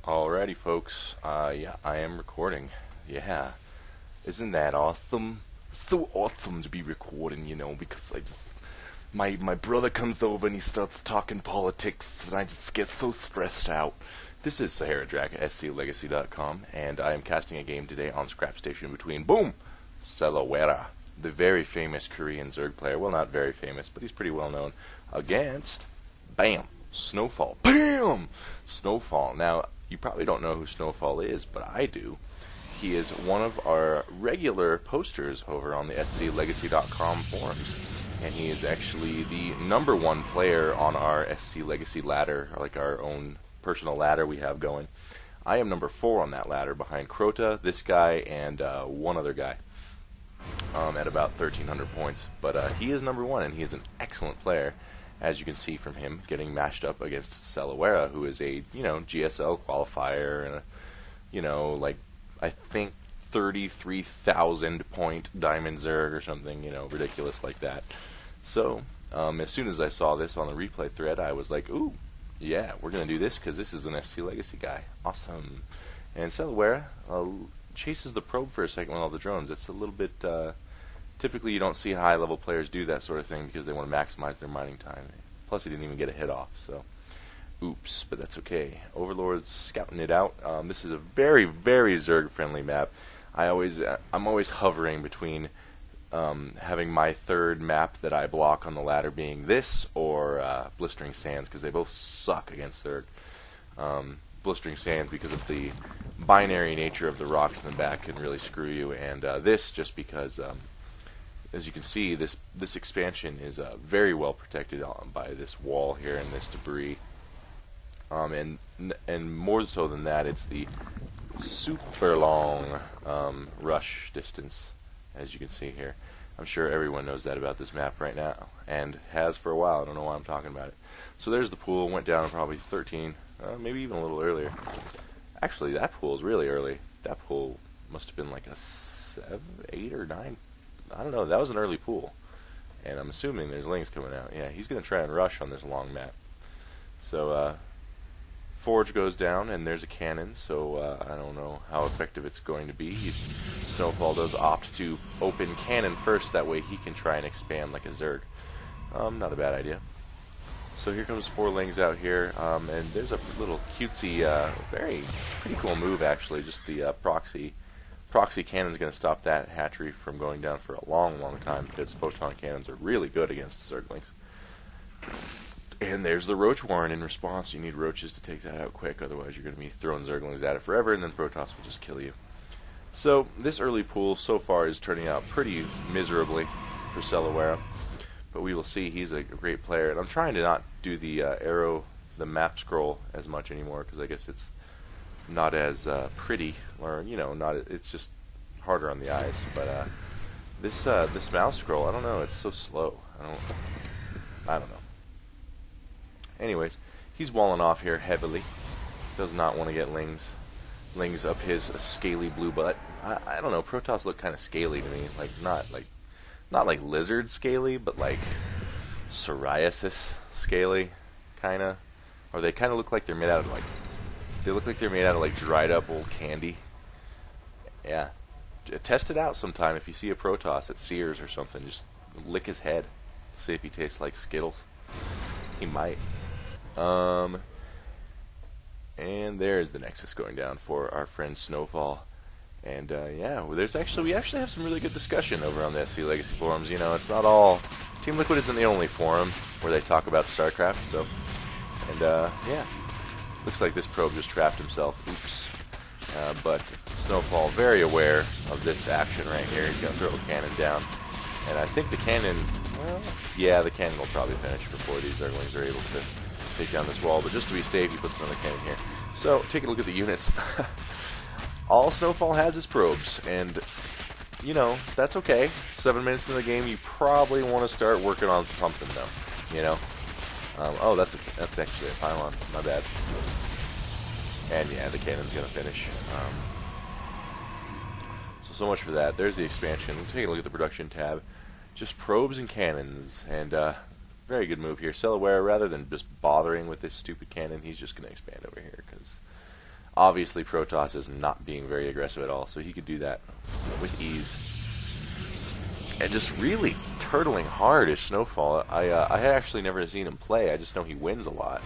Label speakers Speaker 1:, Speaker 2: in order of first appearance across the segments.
Speaker 1: Alrighty, folks. Yeah, I am recording. Yeah, isn't that awesome? So awesome to be recording, because my brother comes over and he starts talking politics, and I just get so stressed out. This is Sahara Drac at sclegacy.com, and I am casting a game today on Scrap Station between Boom, Selawera, the very famous Korean Zerg player. Well, not very famous, but he's pretty well known. Against Bam, Snowfall. Bam, Snowfall. Now, you probably don't know who Snowfall is, but I do. He is one of our regular posters over on the sclegacy.com forums, and he is actually the number one player on our SC Legacy ladder, like our own personal ladder we have going. I am number 4 on that ladder behind Crota, this guy, and one other guy at about 1,300 points. But he is number 1, and he is an excellent player, as you can see from him getting matched up against Selawera, who is a, GSL qualifier and like, I think 33,000 point Diamond Zerg or something, ridiculous like that. So, as soon as I saw this on the replay thread, I was like, ooh, yeah, we're going to do this because this is an SC Legacy guy. Awesome. And Selawera chases the probe for a second with all the drones. It's a little bit, typically you don't see high-level players do that sort of thing because they want to maximize their mining time. Plus, he didn't even get a hit off, so oops, but that's okay. Overlord's scouting it out. This is a very, very Zerg-friendly map. I'm always hovering between having my third map that I block on the ladder being this or Blistering Sands, because they both suck against Zerg. Blistering Sands because of the binary nature of the rocks in the back can really screw you, and this just because, as you can see, this expansion is very well protected by this wall here and this debris. And more so than that, it's the super long rush distance, as you can see here. I'm sure everyone knows that about this map right now, and has for a while. I don't know why I'm talking about it. So there's the pool. Went down probably 13, maybe even a little earlier. Actually, that pool is really early. That pool must have been like a 7, 8, or 9. I don't know. That was an early pool, and I'm assuming there's lings coming out. Yeah, he's going to try and rush on this long map. So, Forge goes down, and there's a cannon, so I don't know how effective it's going to be. Snowfall does opt to open cannon first, that way he can try and expand like a Zerg. Not a bad idea. So here comes 4 lings out here, and there's a little cutesy, pretty cool move actually, just the proxy cannon's going to stop that hatchery from going down for a long, long time, because photon cannons are really good against Zerglings. And there's the Roach Warren in response. You need roaches to take that out quick, otherwise you're going to be throwing Zerglings at it forever, and then Protoss will just kill you. So, this early pool so far is turning out pretty miserably for Selawera, but we will see. He's a great player, and I'm trying to not do the the map scroll as much anymore, because I guess it's not as pretty, or, it's just harder on the eyes. But this mouse scroll, I don't know, it's so slow. I don't know. Anyways, he's walling off here heavily. Does not want to get lings up his scaly blue butt. I don't know. Protoss look kind of scaly to me. Like not like lizard scaly, but like psoriasis scaly, kind of. Or they kind of look like they're made out of like dried up old candy. Yeah. Test it out sometime. If you see a Protoss at Sears or something, just lick his head. See if he tastes like Skittles. He might. And there's the Nexus going down for our friend Snowfall. And, yeah, we actually have some really good discussion over on the SC Legacy forums. It's not all... Team Liquid isn't the only forum where they talk about StarCraft, so... And, yeah. Looks like this probe just trapped himself. Oops. But Snowfall, very aware of this action right here. He's going to throw a cannon down. And I think the cannon... Well, yeah, the cannon will probably finish before these Zerglings are able to take down this wall, but just to be safe, he puts another cannon here. So, take a look at the units. All Snowfall has is probes, and, that's okay. 7 minutes in the game, you probably want to start working on something, though, oh, that's actually a pylon. My bad. And, yeah, the cannon's going to finish. So much for that. There's the expansion. Take a look at the production tab. Just probes and cannons, and, very good move here. Selawera, rather than just bothering with this stupid cannon, he's just going to expand over here, because Obviously, Protoss is not being very aggressive at all, so he could do that with ease. And just really turtling hard is Snowfall. I had actually never seen him play. I just know he wins a lot.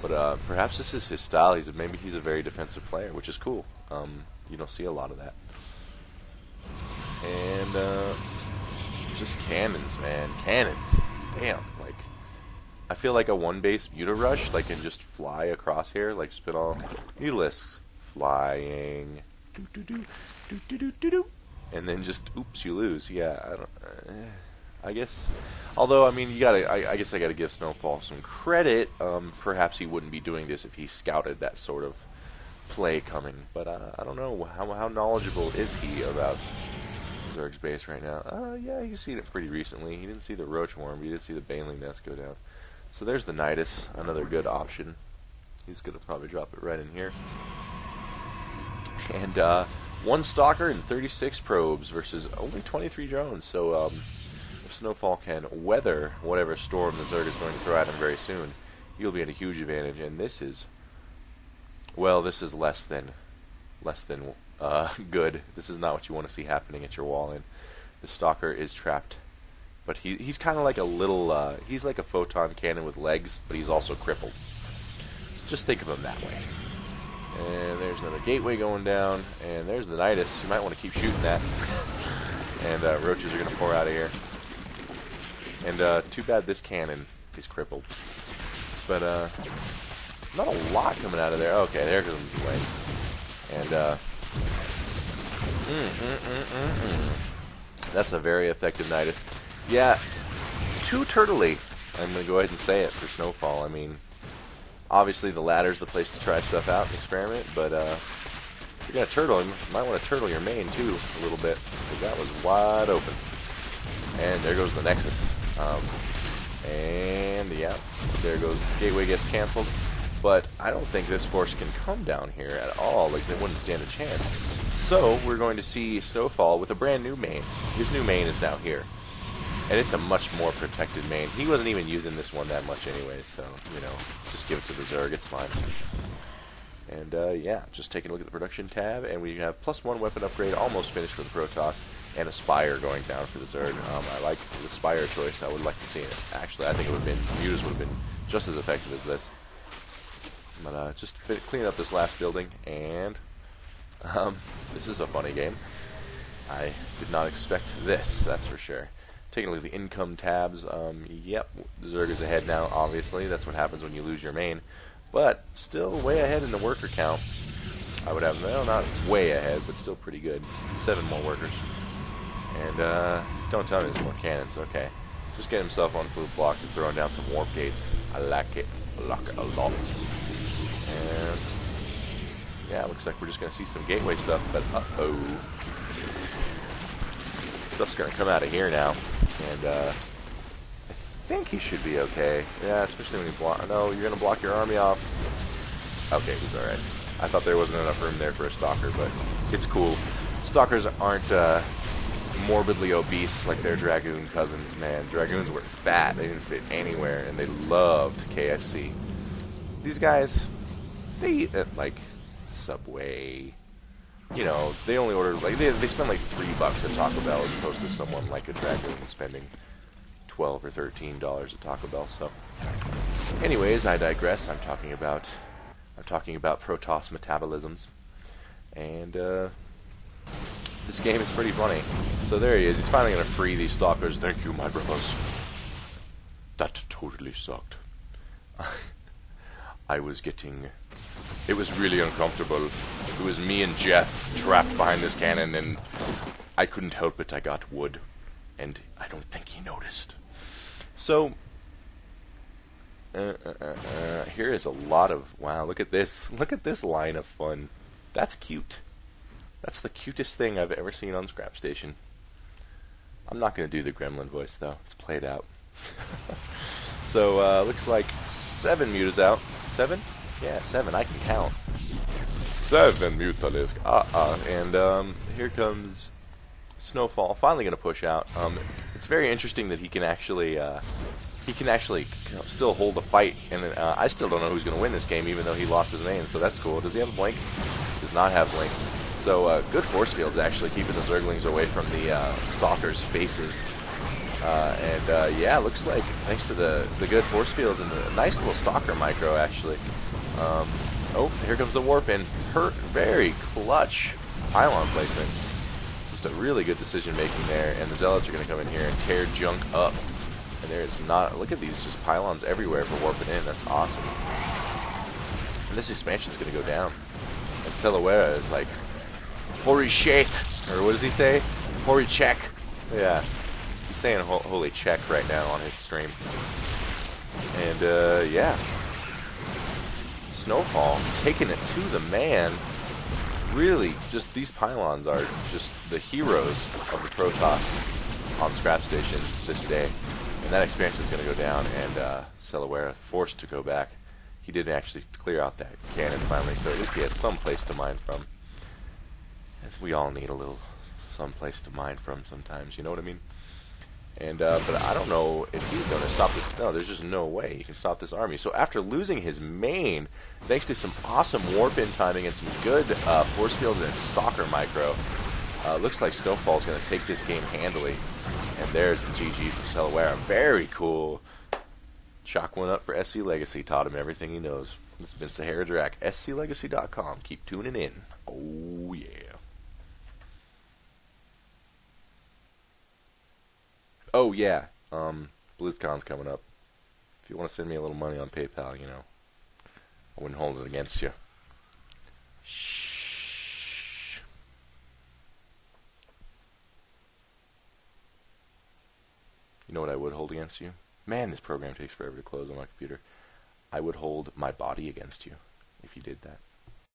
Speaker 1: But perhaps this is his style. Maybe he's a very defensive player, which is cool. You don't see a lot of that. And just cannons, man. Cannons. Damn. Like, I feel like a one-base Mutarush, like, can just fly across here, like, spit all Mutalisks flying, and then just, oops, you lose. Yeah, I guess. Although, I mean, I guess I gotta give Snowfall some credit. Perhaps he wouldn't be doing this if he scouted that sort of play coming. But I don't know how knowledgeable is he about Zerg's base right now. Yeah, he's seen it pretty recently. He didn't see the Roach Worm, but he did see the Baneling Nest go down. So there's the Nidus, another good option. He's gonna probably drop it right in here. And 1 Stalker and 36 probes versus only 23 drones. So if Snowfall can weather whatever storm the Zerg is going to throw at him very soon, he'll be at a huge advantage. And this is, well, this is less than good. This is not what you want to see happening at your wall-in. The Stalker is trapped, but he's kind of like a little, he's like a photon cannon with legs, but he's also crippled. So just think of him that way. And there's another gateway going down, and there's the Nidus. You might want to keep shooting that. And roaches are going to pour out of here. And too bad this cannon is crippled. But not a lot coming out of there. Okay, there goes the wing. And that's a very effective Nidus. Yeah, too turtley. I'm going to go ahead and say it for Snowfall. I mean, obviously the ladder's the place to try stuff out and experiment, but if you're going to turtle him, you might want to turtle your main too a little bit, because that was wide open. And there goes the Nexus. And yeah, there goes the gateway gets canceled. But I don't think this force can come down here at all. Like, they wouldn't stand a chance. So we're going to see Snowfall with a brand new main. His new main is now here. And it's a much more protected main. He wasn't even using this one that much anyway, so, you know, just give it to the Zerg, it's fine. And, yeah, just taking a look at the production tab, and we have +1 weapon upgrade almost finished for the Protoss, and a Spire going down for the Zerg. I like the Spire choice. I would like to see it. Actually, I think it would have been, Mutas would have been just as effective as this. But, just clean up this last building, and, this is a funny game. I did not expect this, that's for sure. Taking a look at the income tabs, yep, Zerg is ahead now, obviously. That's what happens when you lose your main. But still way ahead in the worker count. I would have, well, not way ahead, but still pretty good. 7 more workers. And, don't tell me there's more cannons, okay. Just get himself on food block and throwing down some warp gates. I like it. I like it a lot. And, yeah, looks like we're just going to see some gateway stuff, but uh-oh. Stuff's going to come out of here now. And, I think he should be okay. Yeah, especially when you block. No, you're going to block your army off. Okay, he's alright. I thought there wasn't enough room there for a Stalker, but it's cool. Stalkers aren't morbidly obese like their Dragoon cousins, man. Dragoons were fat. They didn't fit anywhere, and they loved KFC. These guys, they eat at, like, Subway. You know, they only order, like, they spend like $3 at Taco Bell as opposed to someone like a Dragoon spending $12 or $13 at Taco Bell. So, anyways, I digress. I'm talking about Protoss metabolisms, and this game is pretty funny. So there he is. He's finally gonna free these Stalkers. Thank you, my brothers. That totally sucked. I was getting. It was really uncomfortable. It was me and Jeff trapped behind this cannon, and I couldn't help it. I got wood, and I don't think he noticed. So, here is a lot of, wow, look at this. Look at this line of fun. That's cute. That's the cutest thing I've ever seen on Scrap Station. I'm not going to do the gremlin voice, though. It's played out. So, looks like 7 mutas out. 7? Yeah, 7. I can count. 7 Mutalisk. And, here comes Snowfall. Finally going to push out. It's very interesting that he can actually he can actually still hold a fight, and I still don't know who's going to win this game, even though he lost his main, so that's cool. Does he have Blink? Does not have Blink. So good force fields actually keeping the Zerglings away from the Stalkers' faces. Yeah, looks like thanks to the good force fields and the nice little Stalker micro actually. Oh, here comes the warp in. Very clutch pylon placement. Just a really good decision making there, and the Zealots are going to come in here and tear junk up. And there's not, look at these just pylons everywhere for warping in. That's awesome. And this expansion's going to go down. And Telewera is like, holy shit, or what does he say? Holy check. Yeah, he's saying holy check right now on his stream. And yeah, Snowfall taking it to the man. Really, just these pylons are just the heroes of the Protoss on Scrap Station this day. And that expansion is going to go down, and Telewera forced to go back. He did actually clear out that cannon finally, so at least he has some place to mine from. We all need a little some place to mine from sometimes, you know what I mean? And but I don't know if he's going to stop this. No, there's just no way he can stop this army. So after losing his main, thanks to some awesome warp-in timing and some good force fields and Stalker micro, looks like Snowfall's going to take this game handily. And there's the GG from Telewera. Very cool. Chalk one up for SC Legacy. Taught him everything he knows. This has been Sahara Drac, sclegacy.com. Keep tuning in. Oh, yeah. Oh, yeah. BlizzCon's coming up. If you want to send me a little money on PayPal, you know, I wouldn't hold it against you. Shh. You know what I would hold against you? Man, this program takes forever to close on my computer. I would hold my body against you if you did that.